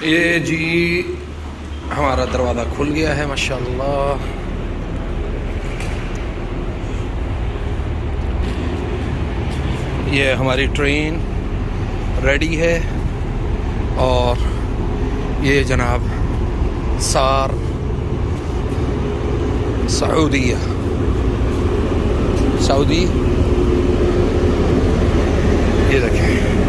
ये जी हमारा दरवाज़ा खुल गया है माशाल्लाह। ये हमारी ट्रेन रेडी है और ये जनाब सार सऊदी ये देखें।